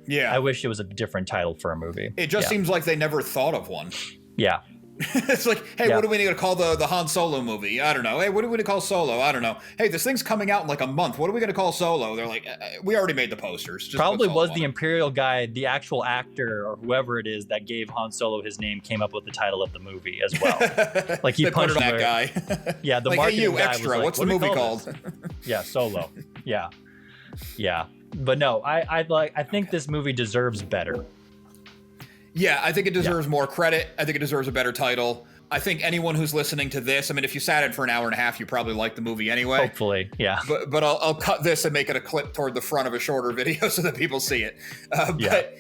Yeah. I wish it was a different title for a movie. It just seems like they never thought of one. Yeah. It's like, hey, what do we need to call the Han Solo movie? I don't know. Hey, what do we need to call Solo? I don't know. Hey, this thing's coming out in like a month. What are we going to call Solo? They're like, we already made the posters. Just probably was the Imperial guy, the actual actor or whoever it is that gave Han Solo his name, came up with the title of the movie as well. Like he punched that guy. Yeah, the like, marketing hey, you guy extra. was like, what's the movie called? Yeah, Solo. Yeah. But no, I think this movie deserves better. Yeah, I think it deserves more credit. I think it deserves a better title. I think anyone who's listening to this, I mean, if you sat in for an hour and a half, you probably like the movie anyway. Hopefully, yeah. But I'll cut this and make it a clip toward the front of a shorter video so that people see it. But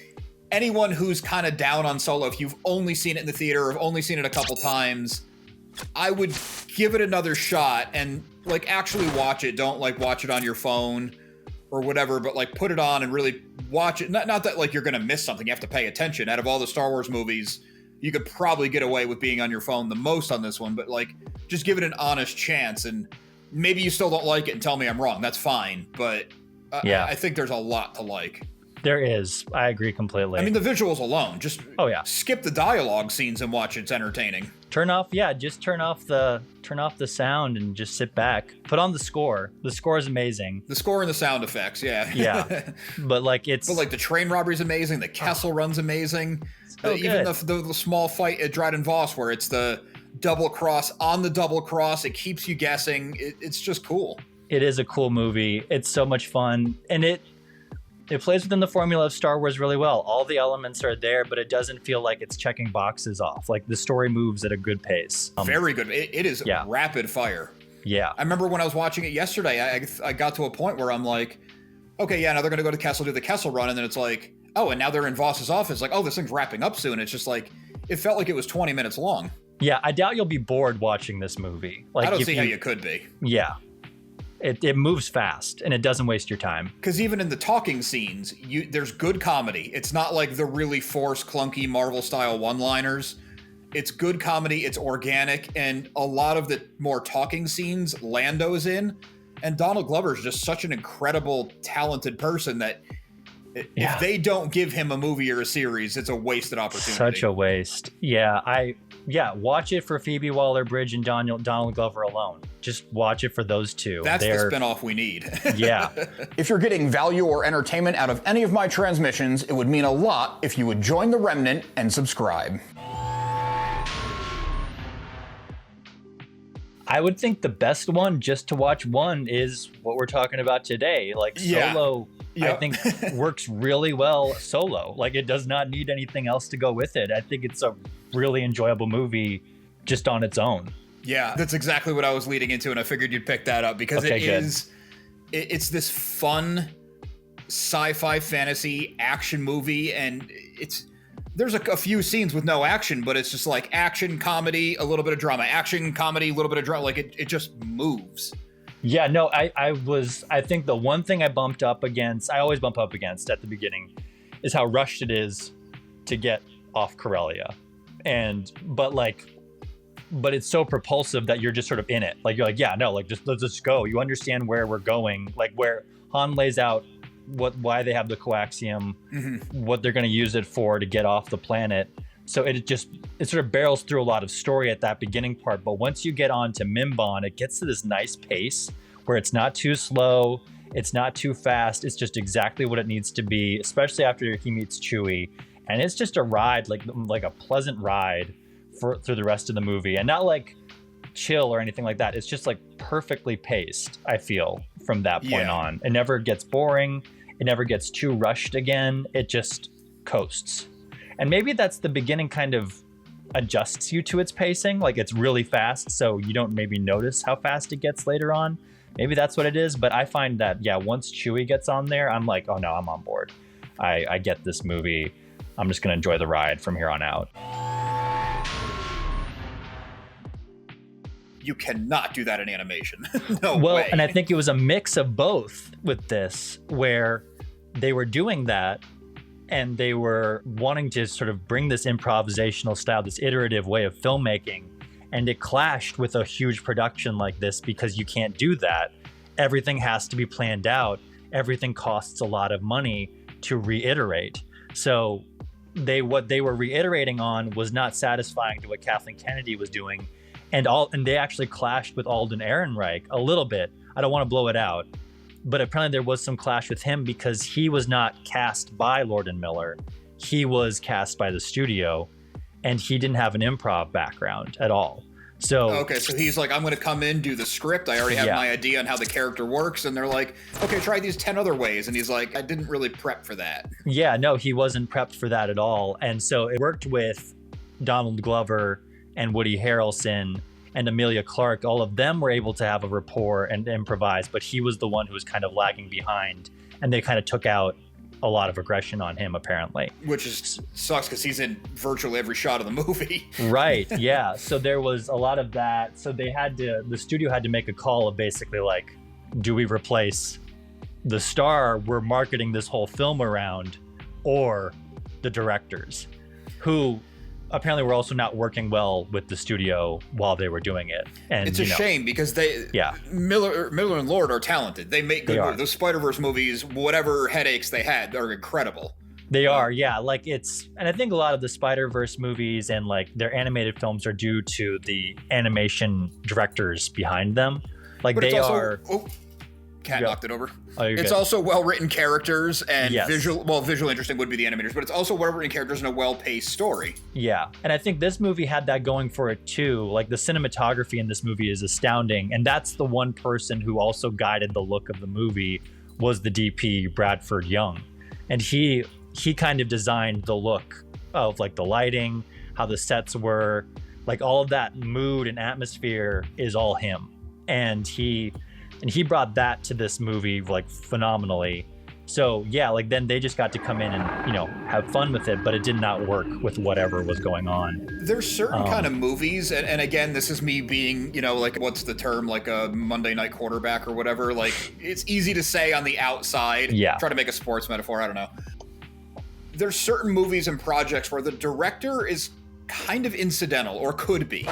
anyone who's kind of down on Solo, if you've only seen it in the theater or only seen it a couple times, I would give it another shot and like actually watch it. Don't like watch it on your phone or whatever, but like put it on and really watch it. Not that like you're going to miss something. You have to pay attention. Out of all the Star Wars movies, you could probably get away with being on your phone the most on this one, but like just give it an honest chance. And maybe you still don't like it and tell me I'm wrong. That's fine. But I think there's a lot to like. There is. I agree completely. I mean, the visuals alone, just skip the dialogue scenes and watch. It's entertaining. Just turn off the sound and just sit back. Put on the score. The score is amazing. The score and the sound effects, yeah. But like the train robbery is amazing. The Kessel run's amazing. Even the small fight at Dryden Voss where it's the double cross on the double cross. It keeps you guessing. It's just cool. It is a cool movie. It's so much fun, and it plays within the formula of Star Wars really well. All the elements are there, but it doesn't feel like it's checking boxes off. Like the story moves at a good pace. Very good. It is rapid fire. Yeah. I remember when I was watching it yesterday, I got to a point where I'm like, okay, now they're going to go to Kessel, do the Kessel run. And then it's like, oh, and now they're in Voss's office. Like, oh, this thing's wrapping up soon. It's just like, it felt like it was 20 minutes long. Yeah. I doubt you'll be bored watching this movie. Like, I don't see how you could be. Yeah. It moves fast and it doesn't waste your time. Because even in the talking scenes, there's good comedy. It's not like the really forced, clunky Marvel-style one-liners. It's good comedy. It's organic. And a lot of the more talking scenes, Lando's in. And Donald Glover is just such an incredible, talented person that if they don't give him a movie or a series, it's a wasted opportunity. Such a waste. Yeah, watch it for Phoebe Waller-Bridge and Donald Glover alone. Just watch it for those two. That's the spinoff we need. Yeah. If you're getting value or entertainment out of any of my transmissions, it would mean a lot if you would join the Remnant and subscribe. I would think the best one just to watch one is what we're talking about today. Like Solo, I think works really well solo. Like it does not need anything else to go with it. I think it's a really enjoyable movie just on its own. Yeah, that's exactly what I was leading into, and I figured you'd pick that up because it's this fun sci-fi fantasy action movie, and there's a few scenes with no action, but it's just like action, comedy, a little bit of drama, action, comedy, a little bit of drama. Like it just moves. Yeah, no, I think the one thing I always bump up against at the beginning is how rushed it is to get off Corellia. But it's so propulsive that you're just sort of in it. Like you're like, yeah, no, like let's just go. You understand where we're going, like where Han lays out why they have the coaxium, what they're going to use it for to get off the planet. So it sort of barrels through a lot of story at that beginning part. But once you get on to Mimban, it gets to this nice pace where it's not too slow, it's not too fast. It's just exactly what it needs to be, especially after he meets Chewie. And it's just a ride, like a pleasant ride through the rest of the movie, and not like chill or anything like that. It's just like perfectly paced, I feel, from that point on. It never gets boring. It never gets too rushed again. It just coasts. And maybe that's the beginning kind of adjusts you to its pacing. Like it's really fast, so you don't maybe notice how fast it gets later on. Maybe that's what it is. But I find that, once Chewie gets on there, I'm like, oh no, I'm on board. I get this movie. I'm just going to enjoy the ride from here on out. You cannot do that in animation. No way. Well, and I think it was a mix of both with this, where they were doing that and they were wanting to sort of bring this improvisational style, this iterative way of filmmaking. And it clashed with a huge production like this because you can't do that. Everything has to be planned out. Everything costs a lot of money to reiterate. So what they were reiterating on was not satisfying to what Kathleen Kennedy was doing, and they actually clashed with Alden Ehrenreich a little bit. I don't want to blow it out, but apparently there was some clash with him because he was not cast by Lord and Miller. He was cast by the studio, and he didn't have an improv background at all. So okay, so he's like, I'm going to come in, do the script. I already have my idea on how the character works. And they're like, okay, try these 10 other ways. And he's like, I didn't really prep for that. Yeah, no, he wasn't prepped for that at all. And so it worked with Donald Glover and Woody Harrelson and Emilia Clarke. All of them were able to have a rapport and improvise, but he was the one who was kind of lagging behind. And they kind of took out a lot of aggression on him, apparently. Which sucks because he's in virtually every shot of the movie. Right, yeah. So there was a lot of that. So the studio had to make a call of basically like, do we replace the star we're marketing this whole film around, or the directors, who apparently were also not working well with the studio while they were doing it. And it's a shame because Miller and Lord are talented. They make good movies. Those Spider-Verse movies, whatever headaches they had, are incredible. They are, yeah. Like and I think a lot of the Spider-Verse movies and like their animated films are due to the animation directors behind them. Like but they are. Cat knocked it over. Oh, it's good. Also well-written characters and visually interesting would be the animators, but it's also well-written characters and a well-paced story. Yeah, and I think this movie had that going for it too. Like the cinematography in this movie is astounding, and that's the one person who also guided the look of the movie was the DP Bradford Young, and he kind of designed the look of like the lighting, how the sets were, like all of that mood and atmosphere is all him, and he brought that to this movie like phenomenally. So yeah, like then they just got to come in and have fun with it, but it did not work with whatever was going on. There's certain kind of movies, and again, this is me being like what's the term, like a Monday night quarterback or whatever. Like it's easy to say on the outside. Yeah. Try to make a sports metaphor. I don't know. There's certain movies and projects where the director is kind of incidental or could be.